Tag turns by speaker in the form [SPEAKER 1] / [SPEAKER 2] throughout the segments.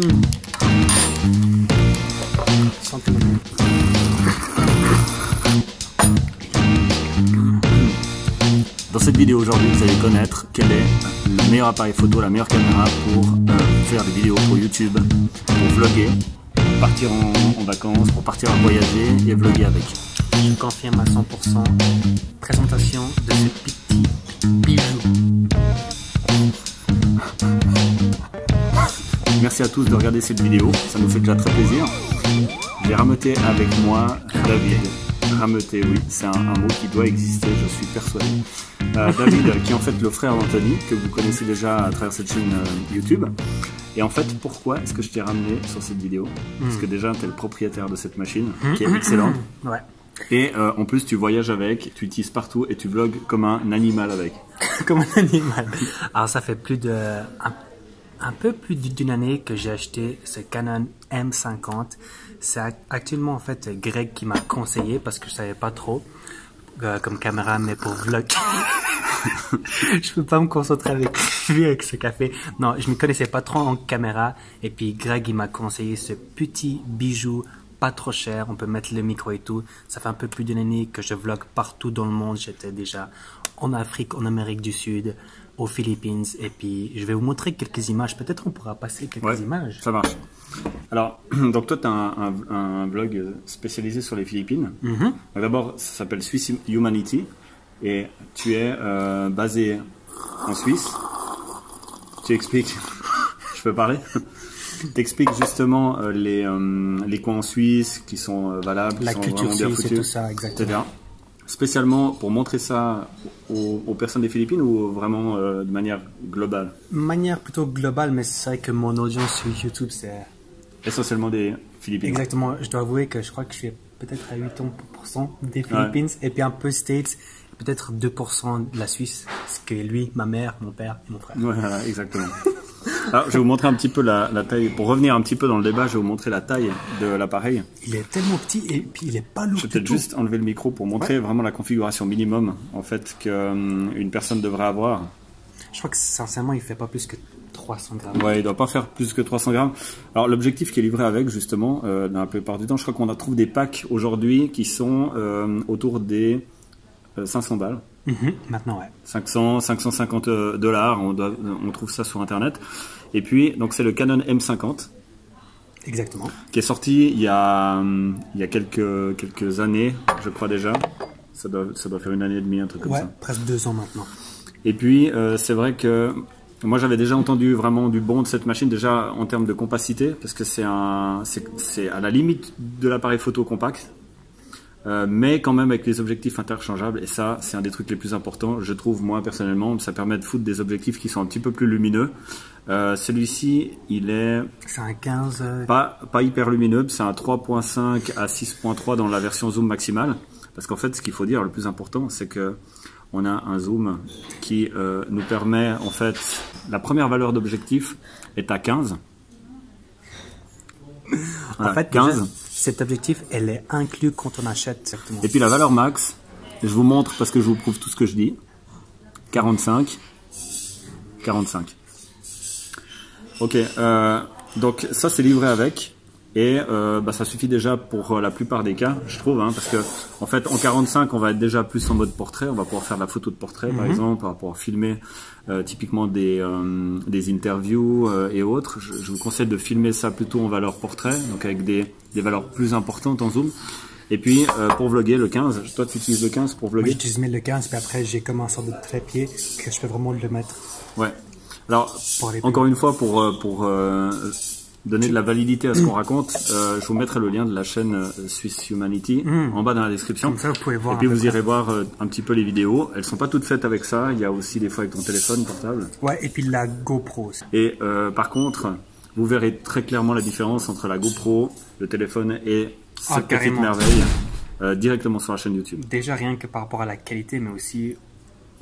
[SPEAKER 1] Dans cette vidéo aujourd'hui, vous allez connaître quel est le meilleur appareil photo, la meilleure caméra pour faire des vidéos pour YouTube, pour vlogger, pour partir en vacances, pour partir voyager et vlogger avec.
[SPEAKER 2] Je confirme à 100% présentation de ce petit bijou.
[SPEAKER 1] Merci à tous de regarder cette vidéo, ça nous fait déjà très plaisir. J'ai rameuté avec moi David. Rameuté, oui, c'est un mot qui doit exister, je suis persuadé. David, qui est en fait le frère d'Anthony, que vous connaissez déjà à travers cette chaîne YouTube. Et en fait, pourquoi est-ce que je t'ai ramené sur cette vidéo? Parce que déjà, tu es le propriétaire de cette machine, qui est excellente.
[SPEAKER 2] Ouais.
[SPEAKER 1] Et en plus, tu voyages avec, tu utilises partout et tu vlogs comme un animal avec.
[SPEAKER 2] Comme un animal. Alors, ça fait un peu plus d'une année que j'ai acheté ce Canon M50. C'est actuellement en fait Greg qui m'a conseillé parce que je savais pas trop comme caméra, mais pour vlog. Je peux pas me concentrer avec lui avec ce café. Non, je me connaissais pas trop en caméra et puis Greg il m'a conseillé ce petit bijou pas trop cher. On peut mettre le micro et tout. Ça fait un peu plus d'une année que je vlog partout dans le monde. J'étais déjà en Afrique, en Amérique du Sud, aux Philippines et puis je vais vous montrer quelques images. Peut-être on pourra passer quelques images.
[SPEAKER 1] Ça marche. Alors, donc toi, tu as un blog spécialisé sur les Philippines. D'abord, ça s'appelle Swiss Humanity et tu es basé en Suisse. Tu expliques, je peux parler? Tu expliques justement les coins en Suisse qui sont valables,
[SPEAKER 2] la
[SPEAKER 1] qui sont
[SPEAKER 2] culture
[SPEAKER 1] vraiment bien
[SPEAKER 2] suisse
[SPEAKER 1] foutus,
[SPEAKER 2] et tout ça, exactement.
[SPEAKER 1] Spécialement pour montrer ça aux personnes des Philippines ou vraiment de manière globale?
[SPEAKER 2] De manière plutôt globale, mais c'est vrai que mon audience sur YouTube, c'est...
[SPEAKER 1] Essentiellement des Philippines.
[SPEAKER 2] Exactement. Je dois avouer que je crois que je suis peut-être à 80% des Philippines et puis un peu States, peut-être 2% de la Suisse, ce que lui, ma mère, mon père et mon frère.
[SPEAKER 1] Voilà, exactement. Alors, je vais vous montrer un petit peu la taille. Pour revenir un petit peu dans le débat, je vais vous montrer la taille de l'appareil.
[SPEAKER 2] Il est tellement petit et puis il est pas lourd.
[SPEAKER 1] Je vais peut-être juste enlever le micro pour montrer vraiment la configuration minimum en fait qu'une personne devrait avoir.
[SPEAKER 2] Je crois que sincèrement, il fait pas plus que 300 grammes.
[SPEAKER 1] Ouais, il doit pas faire plus que 300 grammes. Alors l'objectif qui est livré avec justement, dans la plupart du temps, je crois qu'on trouve des packs aujourd'hui qui sont autour des 500 balles.
[SPEAKER 2] Maintenant, ouais.
[SPEAKER 1] 500, 550 $, on trouve ça sur internet. Et puis, donc c'est le Canon M50.
[SPEAKER 2] Exactement.
[SPEAKER 1] Qui est sorti il y a quelques années, je crois déjà. Ça doit faire une année et demie, un truc comme ça.
[SPEAKER 2] Ouais, presque 2 ans maintenant.
[SPEAKER 1] Et puis, c'est vrai que moi j'avais déjà entendu vraiment du bon de cette machine, déjà en termes de compacité, parce que c'est à la limite de l'appareil photo compact. Mais quand même avec les objectifs interchangeables, et ça c'est un des trucs les plus importants je trouve moi personnellement. Ça permet de foutre des objectifs qui sont un petit peu plus lumineux. Celui-ci
[SPEAKER 2] c'est un 15
[SPEAKER 1] pas hyper lumineux, c'est un 3.5 à 6.3 dans la version zoom maximale, parce qu'en fait ce qu'il faut dire, le plus important, c'est que on a un zoom qui nous permet, en fait, la première valeur d'objectif est à 15. Voilà,
[SPEAKER 2] en fait
[SPEAKER 1] 15.
[SPEAKER 2] Déjà, cet objectif, elle est inclus quand on achète. Exactement.
[SPEAKER 1] Et puis la valeur max, je vous montre parce que je vous prouve tout ce que je dis. 45. Ok, donc ça c'est livré avec. Et ça suffit déjà pour la plupart des cas, je trouve, parce que en fait en 45 on va être déjà plus en mode portrait, on va pouvoir faire de la photo de portrait par exemple, on va pouvoir filmer typiquement des interviews et autres. Je vous conseille de filmer ça plutôt en valeur portrait, donc avec des valeurs plus importantes en zoom. Et puis pour vlogger le 15, toi tu utilises le 15 pour vlogger?
[SPEAKER 2] Moi j'utilise le 15, puis après j'ai comme un sorte de trépied que je peux vraiment le mettre.
[SPEAKER 1] Ouais. Alors encore une fois pour donner de la validité à ce qu'on raconte, je vous mettrai le lien de la chaîne Swiss Humanity en bas dans la description.
[SPEAKER 2] Comme ça, vous pouvez voir.
[SPEAKER 1] Et puis vous irez voir un petit peu les vidéos. Elles sont pas toutes faites avec ça. Il y a aussi des fois avec ton téléphone portable.
[SPEAKER 2] Ouais, et puis la GoPro aussi.
[SPEAKER 1] Et par contre, vous verrez très clairement la différence entre la GoPro, le téléphone et cette petite merveille directement sur la chaîne YouTube.
[SPEAKER 2] Déjà rien que par rapport à la qualité, mais aussi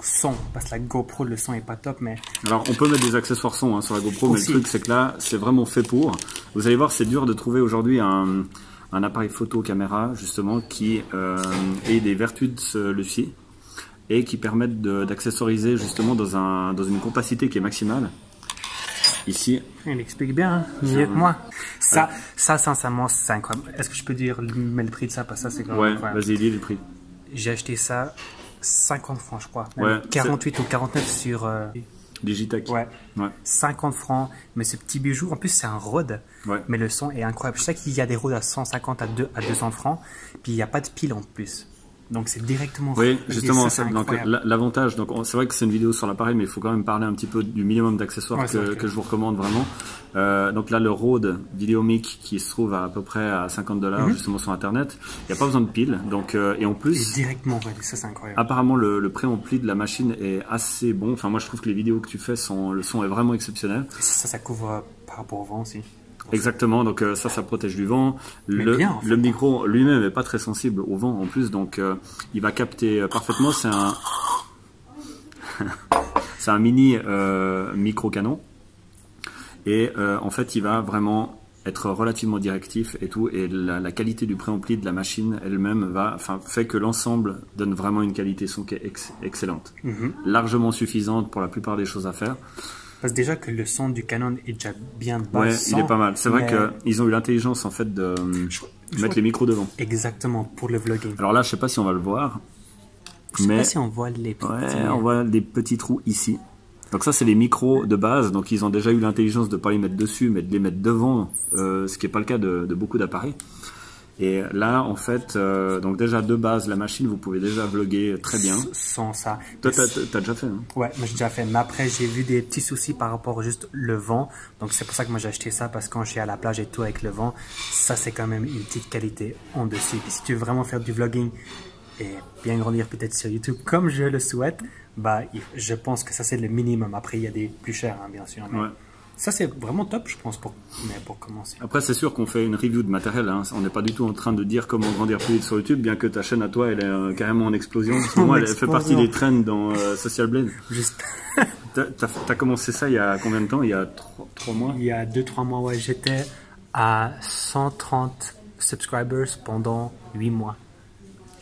[SPEAKER 2] son, parce que la GoPro, le son est pas top, mais...
[SPEAKER 1] Alors on peut mettre des accessoires son sur la GoPro, mais le truc c'est que là c'est vraiment fait pour. Vous allez voir, c'est dur de trouver aujourd'hui un appareil photo caméra justement qui ait des vertus de celui-ci et qui permettent d'accessoriser justement dans une compacité qui est maximale. ici.
[SPEAKER 2] Il explique bien, hein, mieux que moi. Ça, sincèrement, c'est incroyable. Est-ce que je peux dire mais le prix de ça? Parce que ça, c'est quand même incroyable.
[SPEAKER 1] Vas-y, dis le prix.
[SPEAKER 2] J'ai acheté ça 50 francs, je crois.
[SPEAKER 1] Ouais,
[SPEAKER 2] 48 ou 49 sur...
[SPEAKER 1] Digitech.
[SPEAKER 2] Ouais. 50 francs. Mais ce petit bijou, en plus, c'est un Rode.
[SPEAKER 1] Ouais.
[SPEAKER 2] Mais le son est incroyable. Je sais qu'il y a des Rodes à 150 à 200 francs. Puis il n'y a pas de pile en plus. Donc c'est directement...
[SPEAKER 1] Oui, justement, donc l'avantage, donc c'est vrai que c'est une vidéo sur l'appareil, mais il faut quand même parler un petit peu du minimum d'accessoires que je vous recommande vraiment. Donc là, le Rode VideoMic qui se trouve à peu près à $50 justement sur Internet, il n'y a pas besoin de pile. Donc, et en plus,
[SPEAKER 2] directement, ça c'est incroyable.
[SPEAKER 1] Apparemment, le préampli de la machine est assez bon. Enfin, moi je trouve que les vidéos que tu fais, le son est vraiment exceptionnel.
[SPEAKER 2] Et ça couvre par rapport au vent aussi.
[SPEAKER 1] Exactement, donc ça protège du vent. Le micro lui-même n'est pas très sensible au vent en plus, donc il va capter parfaitement. C'est un mini micro canon et en fait il va vraiment être relativement directif et tout, et la qualité du préampli de la machine elle-même fait que l'ensemble donne vraiment une qualité son qui est excellente, largement suffisante pour la plupart des choses à faire.
[SPEAKER 2] Parce que déjà que le son du Canon est déjà bien bas.
[SPEAKER 1] Ouais, il est pas mal. C'est vrai qu'ils ont eu l'intelligence en fait de mettre les micros devant.
[SPEAKER 2] Exactement, pour le vlogging.
[SPEAKER 1] Alors là, je sais pas si on va le voir.
[SPEAKER 2] Je sais pas si on voit les petits...
[SPEAKER 1] Ouais, on voit des petits trous ici. Donc ça, c'est les micros de base. Donc ils ont déjà eu l'intelligence de ne pas les mettre dessus, mais de les mettre devant, ce qui n'est pas le cas de beaucoup d'appareils. Et là, en fait, donc déjà de base, la machine, vous pouvez déjà vlogger très bien.
[SPEAKER 2] Sans ça.
[SPEAKER 1] Toi, t'as déjà fait, hein?
[SPEAKER 2] Ouais, moi j'ai déjà fait. Mais après, j'ai vu des petits soucis par rapport juste le vent. Donc c'est pour ça que moi j'ai acheté ça, parce que quand je suis à la plage et tout avec le vent, ça c'est quand même une petite qualité en dessus. Puis si tu veux vraiment faire du vlogging et bien grandir peut-être sur YouTube comme je le souhaite, bah je pense que ça c'est le minimum. Après, il y a des plus chers, hein, bien sûr. Mais... ouais. Ça, c'est vraiment top, je pense, pour commencer.
[SPEAKER 1] Après, c'est sûr qu'on fait une review de matériel. Hein. On n'est pas du tout en train de dire comment grandir plus vite sur YouTube, bien que ta chaîne à toi, elle est carrément en explosion. Pour moi, elle fait partie des trends dans Social Blade.
[SPEAKER 2] Juste.
[SPEAKER 1] T'as commencé ça il y a combien de temps? Il y a 3 mois?
[SPEAKER 2] Il y a 2-3 mois, ouais. J'étais à 130 subscribers pendant 8 mois.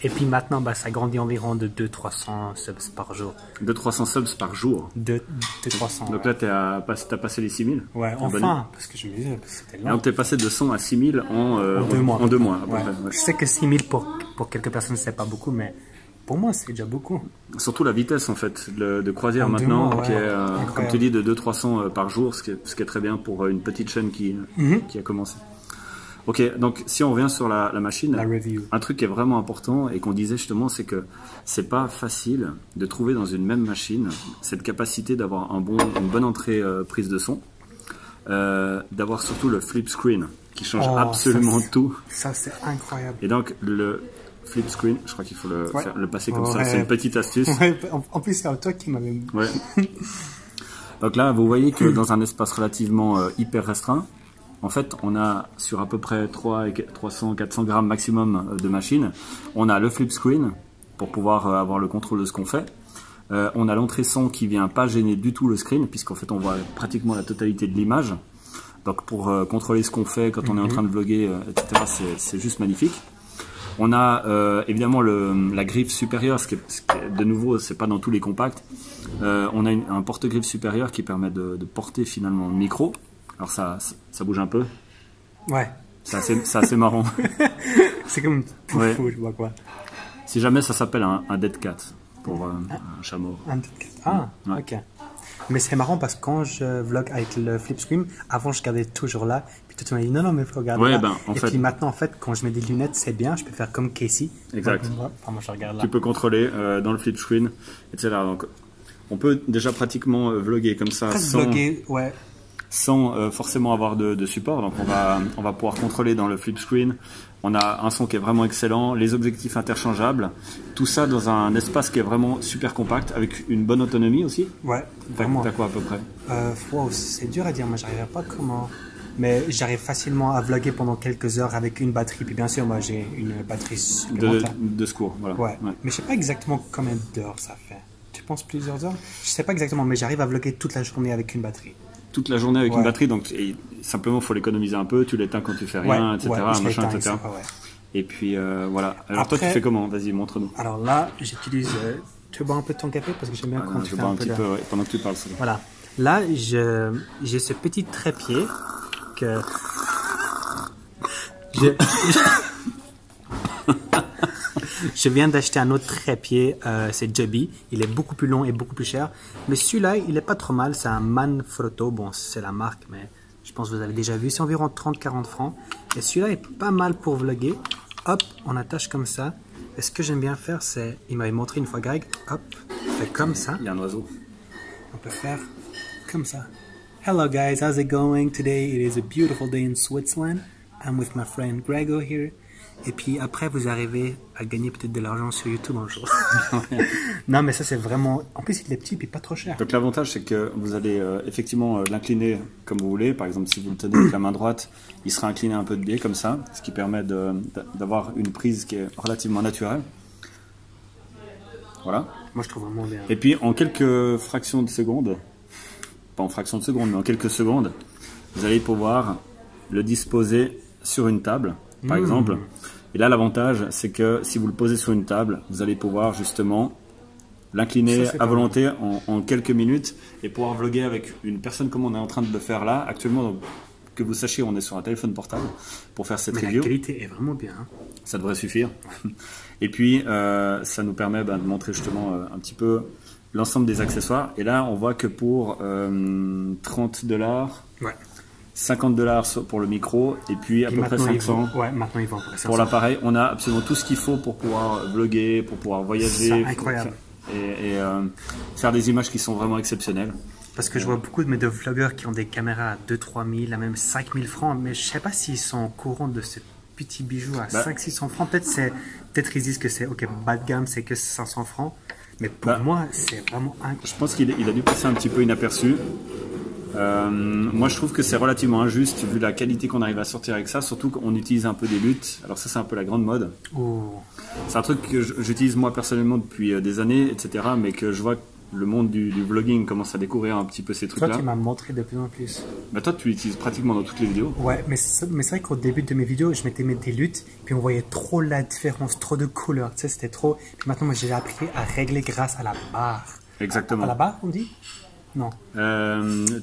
[SPEAKER 2] Et puis maintenant, bah, ça grandit environ de 200-300 subs par jour.
[SPEAKER 1] 200-300 subs par jour?
[SPEAKER 2] 200-300.
[SPEAKER 1] Donc là, t'as passé les 6000?
[SPEAKER 2] Ouais, enfin, parce que je me disais, c'était long.
[SPEAKER 1] Donc t'es passé de 100 à 6000 en 2 mois. En 2 mois, à peu près, ouais.
[SPEAKER 2] Je sais que 6000 pour quelques personnes, c'est pas beaucoup, mais pour moi, c'est déjà beaucoup.
[SPEAKER 1] Surtout la vitesse, en fait, de croisière maintenant, qui est, comme tu dis, de 200-300 par jour, ce qui est très bien pour une petite chaîne qui a commencé. Ok, donc si on revient sur la machine, un truc qui est vraiment important et qu'on disait justement, c'est que c'est pas facile de trouver dans une même machine cette capacité d'avoir une bonne entrée prise de son, d'avoir surtout le flip screen qui change absolument tout.
[SPEAKER 2] Ça c'est incroyable.
[SPEAKER 1] Et donc le flip screen, je crois qu'il faut le passer comme ça, c'est une petite astuce.
[SPEAKER 2] Ouais, en plus c'est toi qui m'avais...
[SPEAKER 1] Ouais. Donc là, vous voyez que dans un espace relativement hyper restreint, en fait, on a sur à peu près 300-400 grammes maximum de machine, on a le flip screen pour pouvoir avoir le contrôle de ce qu'on fait. On a l'entrée son qui vient pas gêner du tout le screen, puisqu'en fait on voit pratiquement la totalité de l'image. Donc pour contrôler ce qu'on fait quand on est en train de vlogger, etc., c'est juste magnifique. On a évidemment la griffe supérieure, ce qui est, de nouveau, c'est pas dans tous les compacts. On a un porte-griffe supérieur qui permet de porter finalement le micro. Alors ça bouge un peu.
[SPEAKER 2] Ouais.
[SPEAKER 1] C'est assez marrant.
[SPEAKER 2] C'est comme un fou, je vois quoi.
[SPEAKER 1] Si jamais ça s'appelle un dead cat pour un chameau.
[SPEAKER 2] Un dead cat. Ah, ouais. Ok. Mais c'est marrant parce que quand je vlog avec le flip screen, avant je gardais toujours là. Puis tu m'as dit non mais il faut regarder là. Puis maintenant en fait quand je mets des lunettes c'est bien, je peux faire comme Casey.
[SPEAKER 1] Exact.
[SPEAKER 2] Enfin, moi je regarde là.
[SPEAKER 1] Tu peux contrôler dans le flip screen, etc. Donc on peut déjà pratiquement vlogger comme ça sans forcément avoir de support. Donc on va pouvoir contrôler dans le flip screen. On a un son qui est vraiment excellent, les objectifs interchangeables, tout ça dans un espace qui est vraiment super compact avec une bonne autonomie aussi.
[SPEAKER 2] Ouais, vraiment.
[SPEAKER 1] T'as quoi à peu près?
[SPEAKER 2] Wow, c'est dur à dire, moi j'arriverai pas comment. Mais j'arrive facilement à vlogger pendant quelques heures avec une batterie. Puis bien sûr, moi j'ai une batterie supplémentaire.
[SPEAKER 1] De secours, voilà.
[SPEAKER 2] Ouais. Mais je sais pas exactement combien d'heures ça fait. Tu penses plusieurs heures? Je sais pas exactement, mais j'arrive à vlogger toute la journée avec une batterie.
[SPEAKER 1] Toute la journée avec une batterie, donc simplement il faut l'économiser un peu, tu l'éteins quand tu fais rien, etc. Machin, etc. Et puis voilà. Alors après, toi tu fais comment? Vas-y, montre-nous.
[SPEAKER 2] Alors là, j'utilise... tu veux boire un peu de ton café parce que j'aime bien quand tu fais un peu
[SPEAKER 1] pendant que tu parles.
[SPEAKER 2] Voilà. Là, j'ai ce petit trépied que je viens d'acheter un autre trépied, c'est Joby. Il est beaucoup plus long et beaucoup plus cher. Mais celui-là, il est pas trop mal. C'est un Manfrotto. Bon, c'est la marque, mais je pense que vous avez déjà vu. C'est environ 30-40 francs. Et celui-là est pas mal pour vlogger. Hop, on attache comme ça. Et ce que j'aime bien faire, c'est... Il m'avait montré une fois, Greg. Hop, on fait comme ça.
[SPEAKER 1] Il y a un oiseau.
[SPEAKER 2] On peut faire comme ça. Hello guys, how's it going? Today it is a beautiful day in Switzerland. I'm with my friend Grego here. Et puis après, vous arrivez à gagner peut-être de l'argent sur YouTube un jour. Non, mais ça c'est vraiment... En plus, il est petit et pas trop cher.
[SPEAKER 1] Donc l'avantage, c'est que vous allez effectivement l'incliner comme vous voulez. Par exemple, si vous le tenez avec la main droite, il sera incliné un peu de biais comme ça, ce qui permet d'avoir une prise qui est relativement naturelle. Voilà.
[SPEAKER 2] Moi, je trouve vraiment bien.
[SPEAKER 1] Et puis, en quelques fractions de secondes, pas en fractions de secondes, mais en quelques secondes, vous allez pouvoir le disposer sur une table, par exemple. Et là, l'avantage, c'est que si vous le posez sur une table, vous allez pouvoir justement l'incliner à volonté en quelques minutes et pouvoir vlogger avec une personne comme on est en train de le faire là. Actuellement, donc, que vous sachiez, on est sur un téléphone portable pour faire cette review.
[SPEAKER 2] La qualité est vraiment bien. Hein.
[SPEAKER 1] Ça devrait suffire. Et puis, ça nous permet de montrer justement un petit peu l'ensemble des accessoires. Et là, on voit que pour $30,
[SPEAKER 2] ouais.
[SPEAKER 1] $50 pour le micro, et puis à peu près 500
[SPEAKER 2] ouais, maintenant ils vont
[SPEAKER 1] pour l'appareil. On a absolument tout ce qu'il faut pour pouvoir vlogger, pour pouvoir voyager.
[SPEAKER 2] C'est incroyable.
[SPEAKER 1] Et faire des images qui sont vraiment exceptionnelles.
[SPEAKER 2] Parce que je vois beaucoup de vlogueurs qui ont des caméras à 2-3 000, à même 5 000 francs, mais je sais pas s'ils sont au courant de ce petit bijou à 500-600 francs. Peut-être ils disent que c'est ok, bas de gamme, c'est que 500 francs. Mais pour moi, c'est vraiment incroyable.
[SPEAKER 1] Je pense qu'il a dû passer un petit peu inaperçu. Moi, je trouve que c'est relativement injuste vu la qualité qu'on arrive à sortir avec ça, surtout qu'on utilise un peu des luttes. Alors ça, c'est un peu la grande mode.
[SPEAKER 2] Oh.
[SPEAKER 1] C'est un truc que j'utilise moi personnellement depuis des années, etc. Mais que je vois que le monde du vlogging commence à découvrir un petit peu ces trucs-là.
[SPEAKER 2] Toi, tu m'as montré de plus en plus.
[SPEAKER 1] Bah toi, tu l'utilises pratiquement dans toutes les vidéos.
[SPEAKER 2] Ouais, mais c'est vrai qu'au début de mes vidéos, je mettais des luttes, puis on voyait trop la différence, trop de couleurs, tu sais, c'était trop... Puis maintenant, moi, j'ai appris à régler grâce à la barre.
[SPEAKER 1] Exactement.
[SPEAKER 2] À la barre, on dit? Non.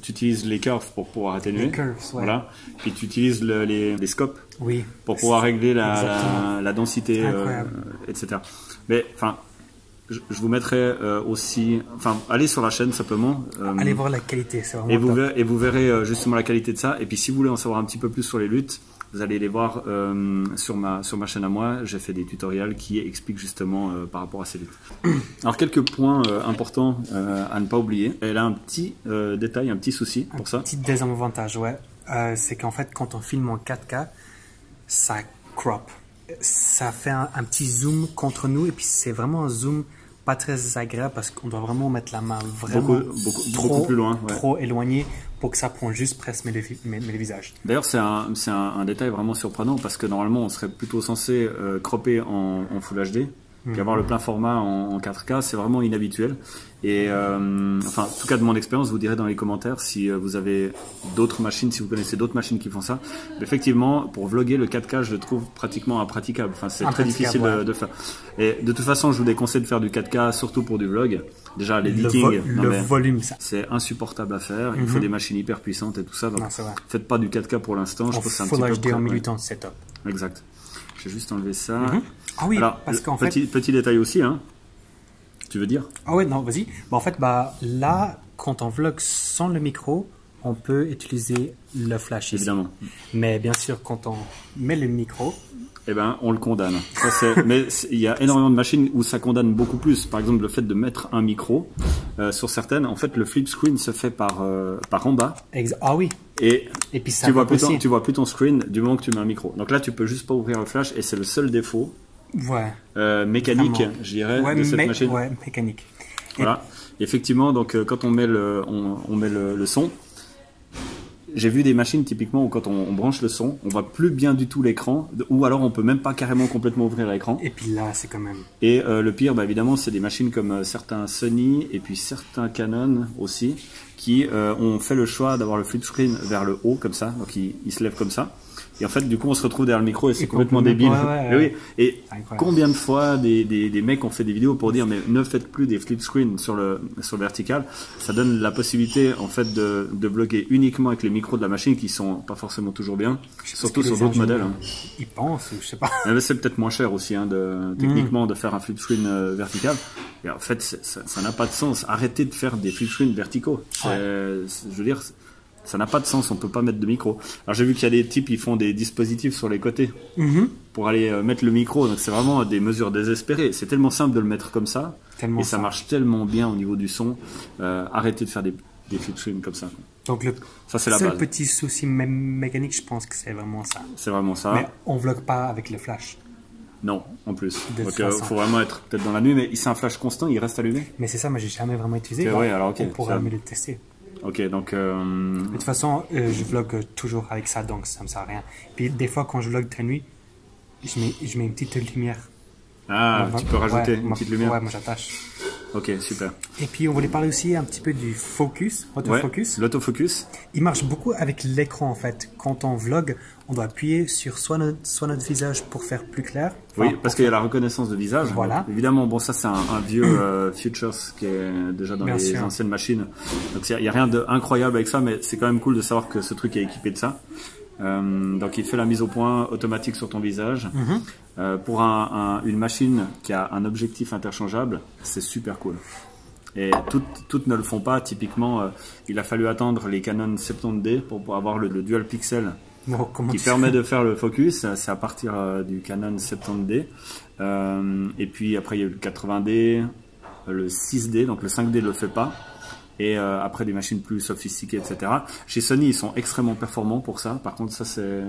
[SPEAKER 1] Tu utilises les curves pour pouvoir atténuer.
[SPEAKER 2] Les curves, ouais.
[SPEAKER 1] Voilà. Puis tu utilises les scopes
[SPEAKER 2] oui,
[SPEAKER 1] pour pouvoir régler la densité, etc. Mais enfin, je vous mettrai aussi, enfin, allez sur la chaîne simplement.
[SPEAKER 2] Allez voir la qualité, c'est vraiment top.
[SPEAKER 1] Et vous verrez justement la qualité de ça. Et puis si vous voulez en savoir un petit peu plus sur les luttes, vous allez les voir sur ma chaîne à moi. J'ai fait des tutoriels qui expliquent justement par rapport à ces luttes. Alors quelques points importants à ne pas oublier. Elle a un petit détail, un petit souci pour ça.
[SPEAKER 2] Un petit désavantage, ouais. C'est qu'en fait, quand on filme en 4K, ça crop. Ça fait un petit zoom contre nous et puis c'est vraiment un zoom pas très agréable parce qu'on doit vraiment mettre la main vraiment
[SPEAKER 1] beaucoup plus loin,
[SPEAKER 2] trop éloigné pour que ça prenne juste presque mes visages.
[SPEAKER 1] D'ailleurs, c'est un détail vraiment surprenant parce que normalement, on serait plutôt censé cropper en Full HD. Puis avoir le plein format en 4K, c'est vraiment inhabituel. Et enfin, en tout cas de mon expérience, vous direz dans les commentaires si vous avez d'autres machines, si vous connaissez d'autres machines qui font ça. Mais effectivement, pour vlogger, le 4K, je le trouve pratiquement impraticable. Enfin, c'est très difficile de faire. Et de toute façon, je vous déconseille de faire du 4K, surtout pour du vlog. Déjà, l'editing,
[SPEAKER 2] le volume, ça.
[SPEAKER 1] C'est insupportable à faire. Il faut des machines hyper puissantes et tout ça. Donc, faites pas du 4K pour l'instant. Je pense que c'est un petit peu
[SPEAKER 2] Full HD en 1080, c'est top.
[SPEAKER 1] Exact. J'ai juste enlevé ça.
[SPEAKER 2] Ah oui,
[SPEAKER 1] alors,
[SPEAKER 2] parce qu'en fait...
[SPEAKER 1] Petit détail aussi, hein. Tu veux dire?
[SPEAKER 2] Ah ouais, non, vas-y. Bah, en fait, là, quand on vlog sans le micro, on peut utiliser le flash ici.
[SPEAKER 1] Évidemment.
[SPEAKER 2] Mais bien sûr, quand on met le micro...
[SPEAKER 1] Eh ben, on le condamne. Mais il y a énormément de machines où ça condamne beaucoup plus. Par exemple, le fait de mettre un micro sur certaines. En fait, le flip screen se fait par en bas.
[SPEAKER 2] Ah oui.
[SPEAKER 1] Et
[SPEAKER 2] puis ça
[SPEAKER 1] tu vois plus ton screen du moment que tu mets un micro. Donc là, tu peux juste pas ouvrir le flash et c'est le seul défaut.
[SPEAKER 2] Ouais.
[SPEAKER 1] Mécanique, je dirais, de cette machine.
[SPEAKER 2] Ouais, mécanique.
[SPEAKER 1] Voilà. Et effectivement, donc quand on met le son. J'ai vu des machines typiquement où quand on branche le son, on voit plus bien du tout l'écran, ou alors on peut même pas carrément complètement ouvrir l'écran.
[SPEAKER 2] Et puis là, c'est quand même...
[SPEAKER 1] Et le pire, évidemment, c'est des machines comme certains Sony et puis certains Canon aussi, qui ont fait le choix d'avoir le flip screen vers le haut, comme ça, donc il se lève comme ça. Et en fait, du coup, on se retrouve derrière le micro et c'est
[SPEAKER 2] Et
[SPEAKER 1] complètement
[SPEAKER 2] complètement,
[SPEAKER 1] débile.
[SPEAKER 2] ouais,
[SPEAKER 1] Et
[SPEAKER 2] ouais.
[SPEAKER 1] oui. Et
[SPEAKER 2] C'est incroyable.
[SPEAKER 1] combien de fois des mecs ont fait des vidéos pour dire mais ne faites plus des flip screen sur le vertical. Ça donne la possibilité en fait de vlogger uniquement avec les micros de la machine qui sont pas forcément toujours n'a pas. Surtout sur d'autres modèles.
[SPEAKER 2] Ils pensent, je sais pas.
[SPEAKER 1] Mais c'est peut-être moins cher aussi, hein, techniquement, de faire un flip screen vertical. Et en fait, ça n'a pas de sens. Arrêtez de faire des flip screens verticaux. Je veux dire, ça n'a pas de sens. On peut pas mettre de micro. Alors j'ai vu qu'il y a des types, ils font des dispositifs sur les côtés pour aller mettre le micro. Donc c'est vraiment des mesures désespérées. C'est tellement simple de le mettre comme ça. Et ça marche tellement bien au niveau du son. Arrêtez de faire des flip screens comme ça.
[SPEAKER 2] Donc le seul petit souci mécanique, je pense que c'est vraiment ça.
[SPEAKER 1] C'est vraiment ça.
[SPEAKER 2] Mais on vlog pas avec le flash.
[SPEAKER 1] Non, en plus. Donc il faut vraiment être peut-être dans la nuit, mais c'est un flash constant, il reste allumé.
[SPEAKER 2] Mais c'est ça, moi j'ai jamais vraiment utilisé.
[SPEAKER 1] Ouais, alors ok.
[SPEAKER 2] On pourra mieux le tester.
[SPEAKER 1] Ok, donc.
[SPEAKER 2] De toute façon, je vlog toujours avec ça, donc ça me sert à rien. Puis des fois, quand je vlog de nuit, je mets une petite lumière.
[SPEAKER 1] Ah, tu peux rajouter une petite lumière.
[SPEAKER 2] Ouais, moi j'attache.
[SPEAKER 1] Ok, super.
[SPEAKER 2] Et puis on voulait parler aussi un petit peu du focus, autofocus.
[SPEAKER 1] Ouais, l'autofocus.
[SPEAKER 2] Il marche beaucoup avec l'écran en fait. Quand on vlog, on doit appuyer sur soit notre visage pour faire plus clair.
[SPEAKER 1] Oui, parce qu'il y a la reconnaissance de visage.
[SPEAKER 2] Voilà.
[SPEAKER 1] Donc, évidemment, bon, ça c'est un vieux Futures qui est déjà dans les anciennes machines. Donc il n'y a rien d'incroyable avec ça, mais c'est quand même cool de savoir que ce truc est équipé de ça. Donc il fait la mise au point automatique sur ton visage. Pour une machine qui a un objectif interchangeable, c'est super cool. Et toutes ne le font pas. Typiquement, il a fallu attendre les Canon 70D pour avoir le dual pixel qui permet de faire le focus. C'est à partir du Canon 70D. Et puis après il y a eu le 80D, le 6D, donc le 5D ne le fait pas. Et après des machines plus sophistiquées, etc. Chez Sony, ils sont extrêmement performants pour ça. Par contre, ça c'est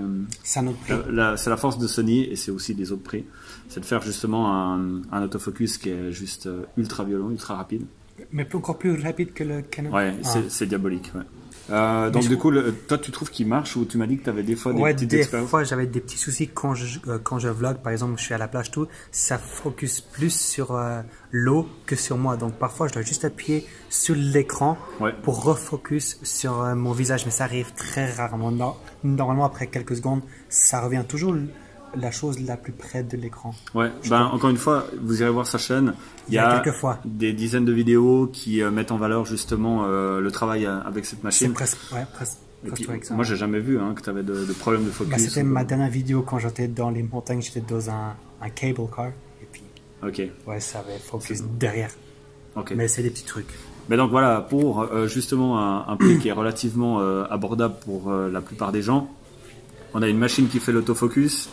[SPEAKER 1] la force de Sony et c'est aussi des autres prix. C'est de faire justement un autofocus qui est juste ultra violent, ultra rapide.
[SPEAKER 2] Mais encore plus rapide que le Canon.
[SPEAKER 1] Ouais, c'est diabolique. Ouais. Donc du coup, toi tu trouves qu'il marche ou tu m'as dit que tu avais des fois des petites expériences?
[SPEAKER 2] Des fois j'avais des petits soucis quand je vlog, par exemple je suis à la plage tout, ça focus plus sur l'eau que sur moi, donc parfois je dois juste appuyer sur l'écran pour refocus sur mon visage, mais ça arrive très rarement. Normalement après quelques secondes ça revient toujours la chose la plus près de l'écran. Ouais,
[SPEAKER 1] encore une fois, vous irez voir sa chaîne. Il y a des dizaines de vidéos qui mettent en valeur justement le travail avec cette machine.
[SPEAKER 2] C'est presque avec ça.
[SPEAKER 1] Moi, j'ai jamais vu que tu avais de problème de focus.
[SPEAKER 2] C'était ma dernière vidéo quand j'étais dans les montagnes, j'étais dans un cable car et puis ça avait focus derrière. Mais c'est des petits trucs.
[SPEAKER 1] Mais donc voilà, pour justement un prix qui est relativement abordable pour la plupart des gens, on a une machine qui fait l'autofocus.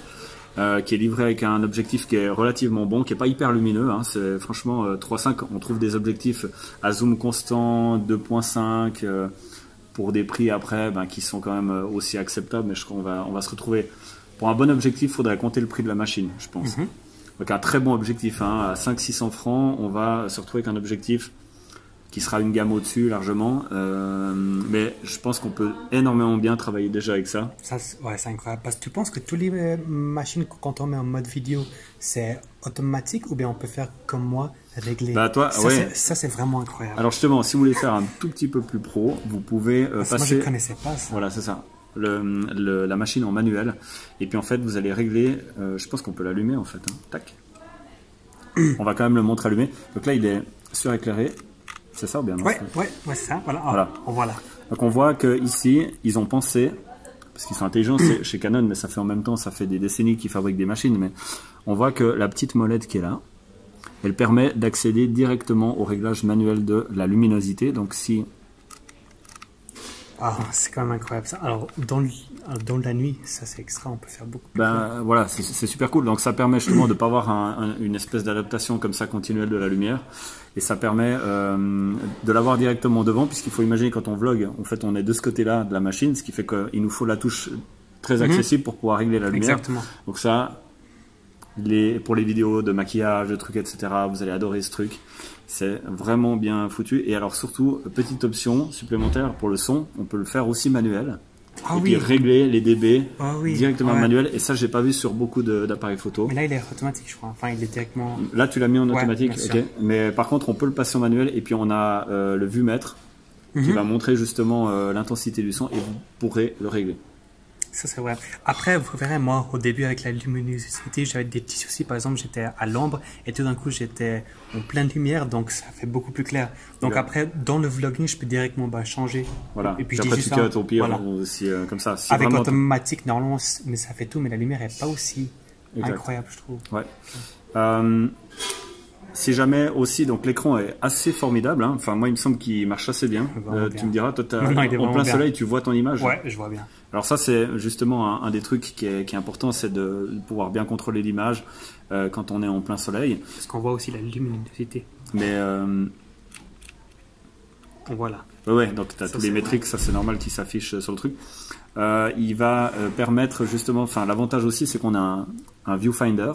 [SPEAKER 1] Qui est livré avec un objectif qui est relativement bon, qui est pas hyper lumineux. C'est franchement 3.5. On trouve des objectifs à zoom constant 2.5 pour des prix après qui sont quand même aussi acceptables. Mais je crois qu'on va se retrouver pour un bon objectif. Il faudrait compter le prix de la machine, je pense. Donc un très bon objectif à 500-600 francs, on va se retrouver avec un objectif qui sera une gamme au-dessus largement, mais je pense qu'on peut énormément bien travailler déjà avec ça.
[SPEAKER 2] C'est incroyable, parce que tu penses que toutes les machines, quand on met en mode vidéo, c'est automatique ou bien on peut faire comme moi, régler ça c'est vraiment incroyable.
[SPEAKER 1] Alors justement, si vous voulez faire un tout petit peu plus pro, vous pouvez passer...
[SPEAKER 2] Moi je ne connaissais pas ça.
[SPEAKER 1] Voilà, c'est ça. La machine en manuel, et puis en fait vous allez régler, je pense qu'on peut l'allumer en fait, tac. On va quand même le montrer allumé. Donc là il est suréclairé. C'est ça ou bien non?
[SPEAKER 2] Ouais, c'est ça. Voilà. On voit là.
[SPEAKER 1] Donc on voit qu'ici, ils ont pensé, parce qu'ils sont intelligents chez Canon, mais ça fait en même temps, ça fait des décennies qu'ils fabriquent des machines, mais on voit que la petite molette qui est là, elle permet d'accéder directement au réglage manuel de la luminosité. Donc si...
[SPEAKER 2] c'est quand même incroyable ça. Alors, dans la nuit, ça c'est extra, on peut faire beaucoup.
[SPEAKER 1] Voilà, c'est super cool. Donc ça permet justement de ne pas avoir une espèce d'adaptation comme ça continuelle de la lumière. Et ça permet de l'avoir directement devant, puisqu'il faut imaginer quand on vlog, en fait on est de ce côté-là de la machine, ce qui fait qu'il nous faut la touche très accessible pour pouvoir régler la lumière.
[SPEAKER 2] Exactement.
[SPEAKER 1] Donc ça, pour les vidéos de maquillage, de trucs, etc., vous allez adorer ce truc. C'est vraiment bien foutu. Et alors surtout, petite option supplémentaire pour le son, on peut le faire aussi manuel. Puis régler les dB directement manuel. Et ça, j'ai pas vu sur beaucoup d'appareils photo.
[SPEAKER 2] Mais là, il est automatique, je crois. Enfin, il est directement...
[SPEAKER 1] Là, tu l'as mis en automatique, ok. Mais par contre, on peut le passer en manuel. Et puis, on a le vumètre qui va montrer justement l'intensité du son et vous pourrez le régler.
[SPEAKER 2] Ça, c'est vrai. Après, vous verrez, moi, au début, avec la luminosité, j'avais des petits soucis. Par exemple, j'étais à l'ombre et tout d'un coup, j'étais en pleine lumière, donc ça fait beaucoup plus clair. Donc après, dans le vlogging, je peux directement changer.
[SPEAKER 1] Voilà.
[SPEAKER 2] Et puis,
[SPEAKER 1] après, tu cut au pire,
[SPEAKER 2] voilà.
[SPEAKER 1] aussi, comme ça. Si
[SPEAKER 2] avec
[SPEAKER 1] vraiment
[SPEAKER 2] automatique, normalement, mais ça fait tout, mais la lumière n'est pas aussi incroyable, je trouve.
[SPEAKER 1] Ouais. Si jamais aussi, donc l'écran est assez formidable. Hein. Enfin, moi, il me semble qu'il marche assez bien. Tu me diras, toi, en plein soleil, tu vois ton image.
[SPEAKER 2] Ouais, je vois bien.
[SPEAKER 1] Alors ça, c'est justement un des trucs qui est important, c'est de pouvoir bien contrôler l'image quand on est en plein soleil.
[SPEAKER 2] Parce qu'on voit aussi la luminosité.
[SPEAKER 1] Mais
[SPEAKER 2] voilà.
[SPEAKER 1] Ouais, donc tu as tous les métriques, ça c'est normal qui s'affichent sur le truc. Il va permettre justement, enfin l'avantage aussi, c'est qu'on a un viewfinder.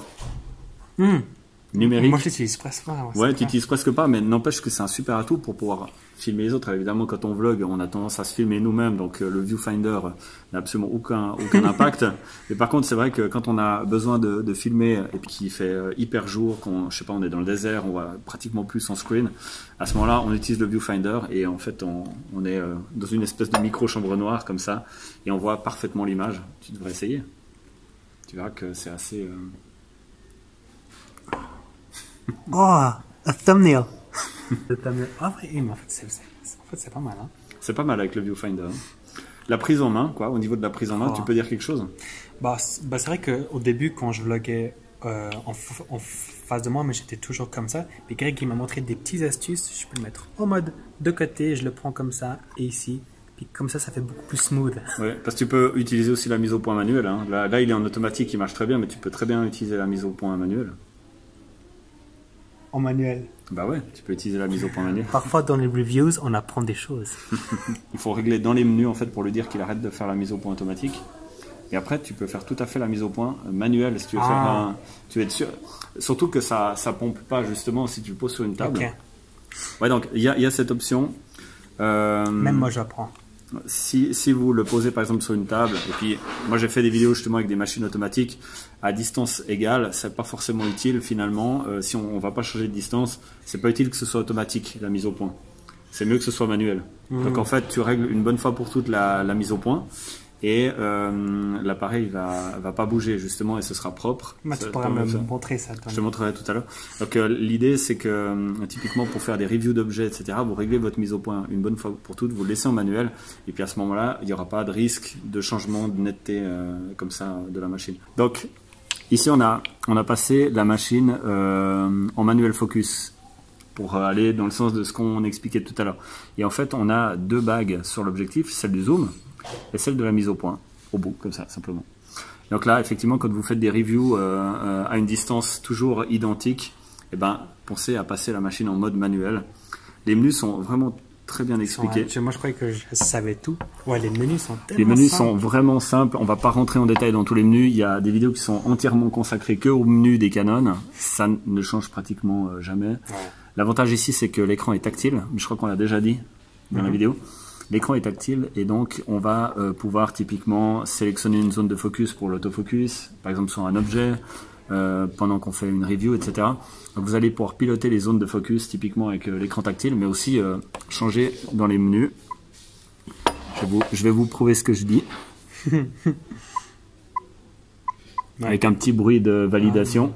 [SPEAKER 1] Numérique.
[SPEAKER 2] Moi, je l'utilise presque pas.
[SPEAKER 1] Ouais, tu n'utilises presque pas, mais n'empêche que c'est un super atout pour pouvoir filmer les autres. Évidemment, quand on vlog, on a tendance à se filmer nous-mêmes, donc le viewfinder n'a absolument aucun impact. Mais par contre, c'est vrai que quand on a besoin de filmer et puis qu'il fait hyper jour, je sais pas, on est dans le désert, on voit pratiquement plus son screen, à ce moment-là, on utilise le viewfinder et en fait, on est dans une espèce de micro-chambre noire comme ça et on voit parfaitement l'image. Tu devrais essayer. Tu verras que c'est assez...
[SPEAKER 2] Oh, a thumbnail. Ah oui, mais en fait, c'est pas mal. Hein.
[SPEAKER 1] C'est pas mal avec le viewfinder. La prise en main, quoi, au niveau de la prise en main, tu peux dire quelque chose?
[SPEAKER 2] C'est vrai qu'au début, quand je vloguais en face de moi, mais j'étais toujours comme ça. Mais Greg, il m'a montré des petites astuces. Je peux le mettre en mode de côté, je le prends comme ça et ici. Puis comme ça fait beaucoup plus smooth.
[SPEAKER 1] Oui, parce que tu peux utiliser aussi la mise au point manuelle. Hein. Là, il est en automatique, il marche très bien, mais tu peux très bien utiliser la mise au point manuelle.
[SPEAKER 2] En manuel.
[SPEAKER 1] Bah ouais, tu peux utiliser la mise au point manuel.
[SPEAKER 2] Parfois dans les reviews, on apprend des choses.
[SPEAKER 1] Il faut régler dans les menus en fait pour lui dire qu'il arrête de faire la mise au point automatique. Et après, tu peux faire tout à fait la mise au point manuelle si tu veux faire tu veux être sûr. Surtout que ça pompe pas justement si tu le poses sur une table.
[SPEAKER 2] Okay.
[SPEAKER 1] Ouais, donc il y a cette option.
[SPEAKER 2] Même moi j'apprends.
[SPEAKER 1] Si vous le posez par exemple sur une table, et puis moi j'ai fait des vidéos justement avec des machines automatiques à distance égale, c'est pas forcément utile finalement. Si on va pas changer de distance, c'est pas utile que ce soit automatique la mise au point. C'est mieux que ce soit manuel. Donc en fait tu règles une bonne fois pour toutes la mise au point et l'appareil va pas bouger justement et ce sera propre.
[SPEAKER 2] Tu pourras me montrer ça.
[SPEAKER 1] Je te montrerai tout à l'heure. Donc l'idée c'est que typiquement pour faire des reviews d'objets etc, vous réglez votre mise au point une bonne fois pour toutes, vous le laissez en manuel et puis à ce moment là il n'y aura pas de risque de changement de netteté comme ça de la machine. Donc ici on a passé la machine en manuel focus pour aller dans le sens de ce qu'on expliquait tout à l'heure. Et en fait on a deux bagues sur l'objectif, celle du zoom et celle de la mise au point, au bout, comme ça, simplement. Donc là, effectivement, quand vous faites des reviews à une distance toujours identique, eh ben, pensez à passer la machine en mode manuel. Les menus sont vraiment très bien expliqués.
[SPEAKER 2] Moi, je croyais que je savais tout. Ouais, les menus sont tellement
[SPEAKER 1] Les menus
[SPEAKER 2] simples.
[SPEAKER 1] sont vraiment simples. On va pas rentrer en détail dans tous les menus. Il y a des vidéos qui sont entièrement consacrées que aux menus des Canon. Ça ne change pratiquement jamais. Ouais. L'avantage ici, c'est que l'écran est tactile. Je crois qu'on l'a déjà dit dans la vidéo. L'écran est tactile et donc on va pouvoir typiquement sélectionner une zone de focus pour l'autofocus, par exemple sur un objet, pendant qu'on fait une review, etc. Donc vous allez pouvoir piloter les zones de focus typiquement avec l'écran tactile, mais aussi changer dans les menus. Je vais vous prouver ce que je dis. Avec un petit bruit de validation.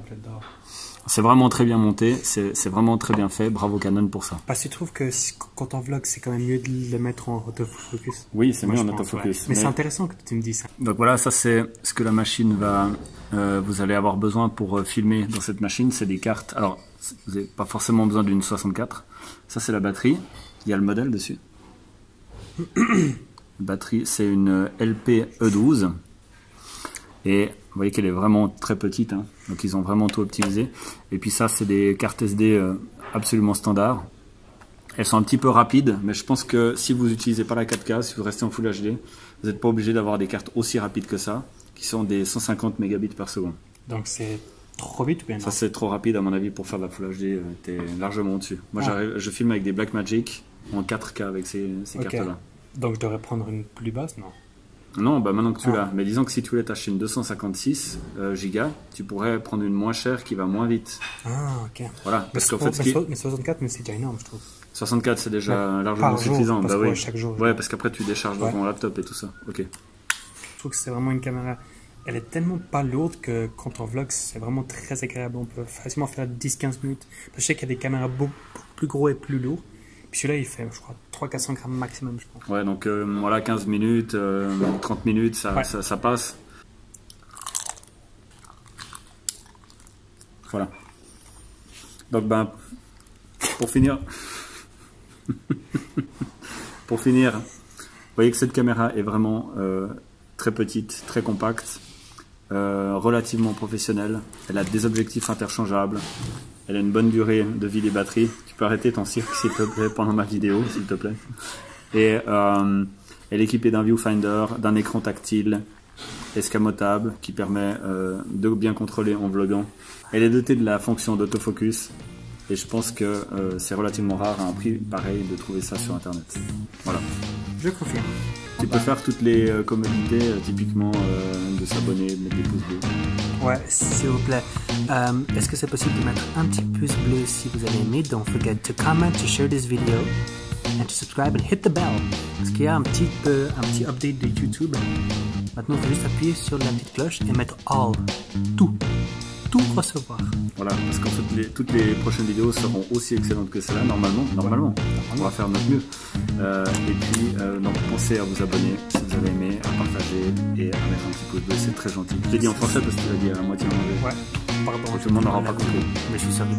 [SPEAKER 1] C'est vraiment très bien monté, c'est vraiment très bien fait, bravo Canon pour ça.
[SPEAKER 2] Parce que tu trouves que quand on vlog, c'est quand même mieux de le mettre en autofocus?
[SPEAKER 1] Oui, c'est mieux en autofocus.
[SPEAKER 2] Ouais. Mais c'est intéressant que tu me dises ça.
[SPEAKER 1] Donc voilà, ça c'est ce que la machine va... vous allez avoir besoin pour filmer dans cette machine, c'est des cartes. Alors, vous n'avez pas forcément besoin d'une 64. Ça c'est la batterie, il y a le modèle dessus. La batterie, c'est une LP-E12. Et vous voyez qu'elle est vraiment très petite, hein. Donc ils ont vraiment tout optimisé. Et puis ça, c'est des cartes SD absolument standards. Elles sont un petit peu rapides, mais je pense que si vous n'utilisez pas la 4K, si vous restez en Full HD, vous n'êtes pas obligé d'avoir des cartes aussi rapides que ça, qui sont des 150 mégabits par seconde.
[SPEAKER 2] Donc c'est trop vite ou bien non?
[SPEAKER 1] Ça c'est trop rapide à mon avis pour faire de la Full HD, t'es largement au-dessus. Moi je filme avec des Blackmagic en 4K avec ces cartes-là.
[SPEAKER 2] Donc je devrais prendre une plus basse, non?
[SPEAKER 1] Non, bah maintenant que tu l'as. Mais disons que si tu voulais t'acheter une 256 Go, tu pourrais prendre une moins chère qui va moins vite.
[SPEAKER 2] Ah, ok.
[SPEAKER 1] Voilà.
[SPEAKER 2] Parce qu'en fait, mais 64, mais c'est déjà énorme, je trouve.
[SPEAKER 1] 64, c'est déjà largement suffisant.
[SPEAKER 2] Parce
[SPEAKER 1] bah oui.
[SPEAKER 2] Chaque jour.
[SPEAKER 1] Ouais, parce qu'après tu décharges dans ton laptop et tout ça. Ok.
[SPEAKER 2] trouve que c'est vraiment une caméra. Elle est tellement pas lourde que quand on vlog, c'est vraiment très agréable. On peut facilement faire 10-15 minutes. Je sais qu'il y a des caméras beaucoup plus gros et plus lourds. Puis celui-là, il fait, je crois, 300-400 grammes maximum, je pense.
[SPEAKER 1] Ouais, donc voilà, 15 minutes, 30 minutes, ça passe. Voilà. Donc, ben, pour finir, vous voyez que cette caméra est vraiment très petite, très compacte, relativement professionnelle. Elle a des objectifs interchangeables. Elle a une bonne durée de vie des batteries. Tu peux arrêter ton cirque, s'il te plaît, pendant ma vidéo, s'il te plaît. Et elle est équipée d'un viewfinder, d'un écran tactile, escamotable, qui permet de bien contrôler en vloguant. Elle est dotée de la fonction d'autofocus. Et je pense que c'est relativement rare à un prix pareil de trouver ça sur internet. Voilà.
[SPEAKER 2] Je confirme.
[SPEAKER 1] Tu peux faire toutes les commodités, typiquement de s'abonner, de mettre des pouces bleus.
[SPEAKER 2] Ouais, s'il vous plaît. Est-ce que c'est possible de mettre un petit pouce bleu si vous avez aimé? Don't forget to comment, to share this video, and to subscribe and hit the bell. Parce qu'il y a un petit update de YouTube. Maintenant, il faut juste appuyer sur la petite cloche et mettre all. Tout recevoir.
[SPEAKER 1] Voilà, parce qu'en fait, toutes les prochaines vidéos seront aussi excellentes que celle-là, normalement. On va faire notre mieux. Et puis, donc, pensez à vous abonner si vous avez aimé, à partager et à mettre un petit pouce bleu, c'est très gentil. Je l'ai dit en français parce que tu l'as dit à moitié en anglais.
[SPEAKER 2] Ouais, pardon.
[SPEAKER 1] Tout le monde n'aura pas compris.
[SPEAKER 2] Mais je suis sûr qu'il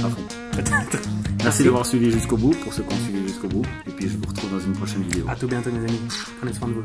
[SPEAKER 1] à fond. Peut-être. Merci d'avoir suivi jusqu'au bout, pour ceux qui ont suivi jusqu'au bout. Et puis, je vous retrouve dans une prochaine vidéo.
[SPEAKER 2] À tout bientôt, mes amis. Prenez soin de vous.